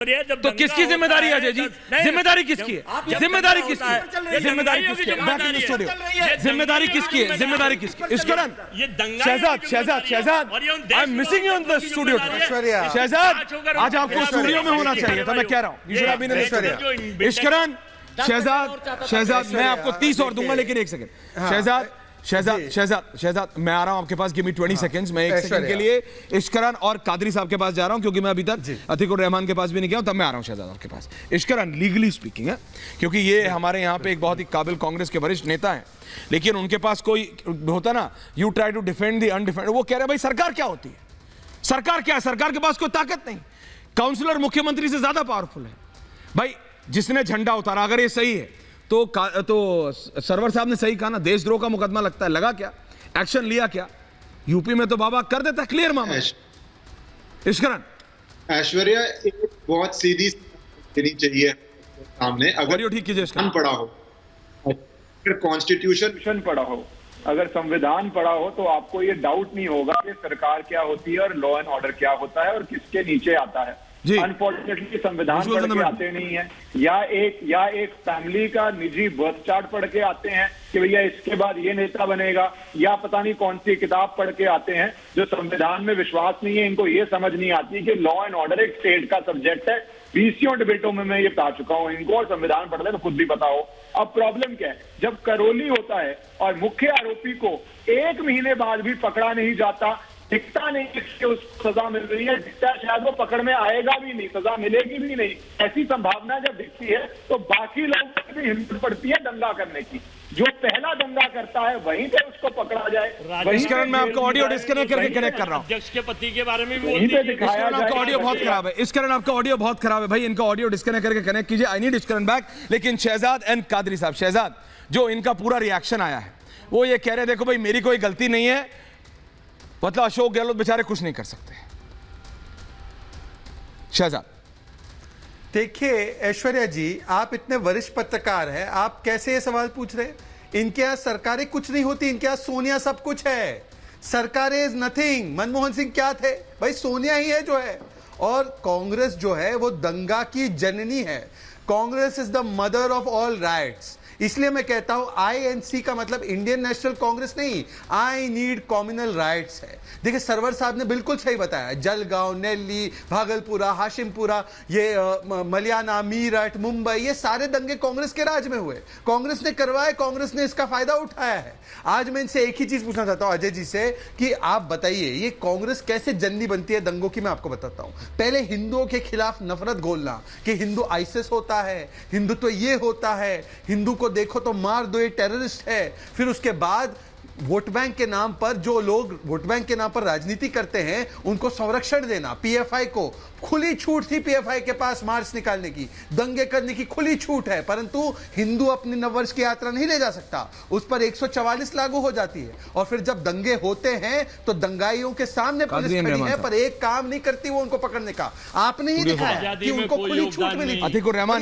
तो किसकी जिम्मेदारी है अजय जी? जिम्मेदारी किसकी है? जिम्मेदारी किसकी है? जिम्मेदारी किसकी है? Back in the studio. जिम्मेदारी किसकी है? जिम्मेदारी किसकी? Ishkaran, Shahzad, I am missing you in the studio. Shahzad, आज आपको स्टूडियो में होना चाहिए था, मैं कह रहा हूँ। इश्करन, शहजाद, मैं आपको 30 और दूंगा, लेकिन एक सेकंड। शहजाद, मैं आ रहा हूं आपके पास। Give me 20 seconds. मैं 1 सेकंड के लिए इश्करन और कादरी साहब के पास जा रहा हूं, क्योंकि मैं अभी तक अतीकुर रहमान के पास भी नहीं गया हूं। तब मैं आ रहा हूं शहजाद आपके पास। इश्करन, लीगली स्पीकिंग है, क्योंकि ये हमारे यहाँ पे एक बहुत ही काबिल कांग्रेस के वरिष्ठ नेता हैं, लेकिन उनके पास कोई होता ना, you try to defend the undefended. वो कह रहे हैं भाई सरकार क्या होती है, सरकार क्या है? सरकार के पास कोई ताकत नहीं। काउंसिलर मुख्यमंत्री से ज्यादा पावरफुल है भाई। जिसने झंडा उतारा, अगर ये सही है तो सरवर साहब ने सही कहा ना, देशद्रोह का मुकदमा लगता है। लगा क्या? एक्शन लिया क्या? यूपी में तो बाबा कर देता है क्लियर मामला। इश्करन, ऐश्वर्या, एक बहुत सीधी देनी चाहिए सामने। अगर ठीक कीजिए, पढ़ा हो, अगर कॉन्स्टिट्यूशन पढ़ा हो, अगर संविधान पढ़ा हो, तो आपको ये डाउट नहीं होगा कि सरकार क्या होती है और लॉ एंड ऑर्डर क्या होता है और किसके नीचे आता है। अनफॉर्चुनेटली संविधान पढ़ के आते नहीं है, या एक फैमिली का निजी बर्थ चार्ट पढ़ के आते हैं कि भैया इसके बाद ये नेता बनेगा, या पता नहीं कौन सी किताब पढ़ के आते हैं। जो संविधान में विश्वास नहीं है, इनको ये समझ नहीं आती कि लॉ एंड ऑर्डर एक स्टेट का सब्जेक्ट है। 20 डिबेटों में मैं ये बता चुका हूं इनको, और संविधान पढ़ ले तो खुद भी पता हो। अब प्रॉब्लम क्या है, जब करौली होता है और मुख्य आरोपी को 1 महीने बाद भी पकड़ा नहीं जाता, दिखता नहीं कि उसको सजा मिल रही है, दिखता शायद वो पकड़ में आएगा भी नहीं, सजा मिलेगी भी नहीं, ऐसी संभावना जब दिखती है तो बाकी लोगों को भी हिम्मत पड़ती है दंगा करने की। जो पहला दंगा करता है वहीं पे उसको पकड़ा जाए। मैं आपको ऑडियो डिस्कनेक्ट करके कनेक्ट कर रहा हूं। अध्यक्ष के पति के बारे में भी आपका ऑडियो बहुत खराब है। इश्करन, आपका ऑडियो बहुत खराब है भाई। इनका ऑडियो डिस्कनेक्ट करके कनेक्ट कीजिए। I need Ishkaran back. लेकिन शहजाद एंड कादरी साहब, शहजाद, जो इनका पूरा रिएक्शन आया है, वो ये कह रहे देखो भाई मेरी कोई गलती नहीं है, मतलब अशोक गहलोत बेचारे कुछ नहीं कर सकते। शहजाद, देखिए ऐश्वर्या जी, आप इतने वरिष्ठ पत्रकार हैं, आप कैसे ये सवाल पूछ रहे हैं? इनके यहां सरकारें कुछ नहीं होती, इनके यहां सोनिया सब कुछ है। सरकारें इज नथिंग। मनमोहन सिंह क्या थे भाई? सोनिया ही है जो है। और कांग्रेस जो है वो दंगा की जननी है। Congress is the mother of all rights. इसलिए मैं कहता हूं INC का मतलब इंडियन नेशनल कांग्रेस नहीं, आई नीड कॉम्युनल राइट्स है। देखिए सरवर साहब ने बिल्कुल सही बताया। जलगांव, नेल्ली, भागलपुरा, हाशिमपुरा, ये मलियाना, मीरठ, मुंबई, ये सारे दंगे कांग्रेस के राज में हुए। कांग्रेस ने करवाए, कांग्रेस ने इसका फायदा उठाया है। आज मैं इनसे एक ही चीज पूछना चाहता हूं अजय जी से कि आप बताइए ये कांग्रेस कैसे जननी बनती है दंगों की। मैं आपको बताता हूं। पहले हिंदुओं के खिलाफ नफरत घोलना कि हिंदू आईसिस होता है, हिंदुत्व ये होता है, हिंदू को देखो तो मार दो, ये टेररिस्ट है। फिर उसके बाद वोट बैंक के नाम पर जो लोग वोट बैंक के नाम पर राजनीति करते हैं उनको संरक्षण देना। PFI को खुली छूट थी, PFI के पास मार्च निकालने की, दंगे करने की खुली छूट है, परंतु हिंदू अपनी नववर्ष की यात्रा नहीं ले जा सकता। उस पर 144 लागू हो जाती है। और फिर जब दंगे होते हैं तो दंगाइयों के सामने पुलिस खड़ी है, पर एक काम नहीं करती वो उनको पकड़ने का। आपने ही दिखाया कि उनको खुली छूट मिली। अतीकुर रहमान